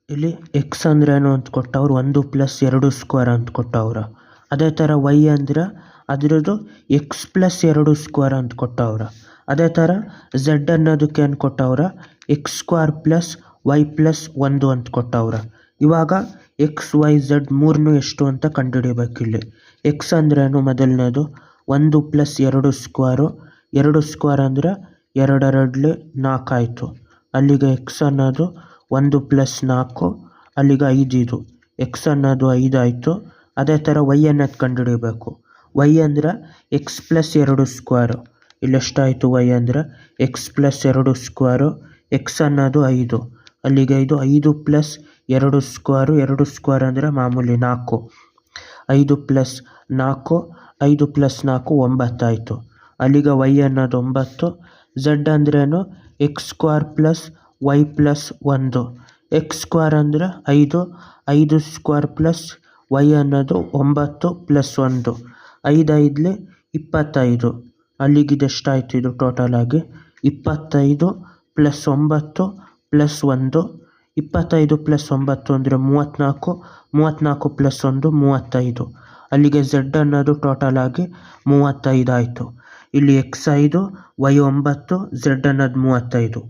ಇಲ್ಲಿ ಎಕ್ಸ್ ಅಂದ್ರೇನು ಅಂತ ಕೊಟ್ಟವ್ರು 1 + 2 ಸ್ಕ್ವೇರ್ ಅಂತ ಕೊಟ್ಟವ್ರ. ಅದೇ ಥರ ವೈ ಅಂದ್ರೆ ಅದರದ್ದು ಎಕ್ಸ್ + 2 ಸ್ಕ್ವೇರ್ ಅಂತ ಕೊಟ್ಟವ್ರ. ಅದೇ ಥರ ಝೆಡ್ ಅನ್ನೋದಕ್ಕೆ ಏನು ಕೊಟ್ಟವ್ರ, x² + y + 1 ಅಂತ ಕೊಟ್ಟವ್ರ. ಇವಾಗ ಎಕ್ಸ್ ವೈ ಝೆಡ್ ಮೂರನ್ನು ಎಷ್ಟು ಅಂತ ಕಂಡುಹಿಡಿಬೇಕಿಲ್ಲಿ. ಎಕ್ಸ್ ಅಂದ್ರೇನು ಮೊದಲನೇದು 1 + 2 ಸ್ಕ್ವೇರು. 2 ಸ್ಕ್ವೇರ್ ಅಂದರೆ 2 2 4 ಆಯಿತು. ಅಲ್ಲಿಗೆ ಎಕ್ಸ್ ಅನ್ನೋದು 1 + 4, ಅಲ್ಲಿಗೆ 5 ಇದು. ಎಕ್ಸ್ ಅನ್ನೋದು 5 ಆಯಿತು. ಅದೇ ಥರ ವೈ ಅನ್ನೋದು ಕಂಡುಹಿಡಿಬೇಕು. ವೈ ಅಂದರೆ ಎಕ್ಸ್ + 2 ಸ್ಕ್ವೇರು. ಇಲ್ಲೆಷ್ಟಾಯಿತು ವೈ ಅಂದರೆ ಎಕ್ಸ್ + 2 ಸ್ಕ್ವೇರು. ಎಕ್ಸ್ ಅನ್ನೋದು 5, ಅಲ್ಲಿಗೆ ಇದು 5 + 2 ಸ್ಕ್ವೇರು. 2 ಸ್ಕ್ವೇರ್ ಅಂದರೆ ಮಾಮೂಲಿ 4. 5 + 4, 5 + 4 9 ಆಯಿತು. ಅಲ್ಲಿಗೆ ವೈ ಅನ್ನೋದು 9. ಝೆಡ್ ಅಂದ್ರೇನು x² + y + 1. x² ಅಂದರೆ 5, 5 ಸ್ಕ್ವೇರ್ + y ಅನ್ನೋದು 9 + 1. 5 5 25. ಅಲ್ಲಿಗೆ ಇದೆಷ್ಟಾಯಿತು ಇದು ಟೋಟಲ್ ಆಗಿ 25 + 9 + 1. 25 + 9 ಅಂದರೆ 34, 34 + 1 35. ಅಲ್ಲಿಗೆ ಝೆಡ್ ಅನ್ನೋದು ಟೋಟಲ್ ಆಗಿ 35 ಆಯಿತು. ಇಲ್ಲಿ x 5, y 9, ಝೆಡ್ ಅನ್ನೋದು 35.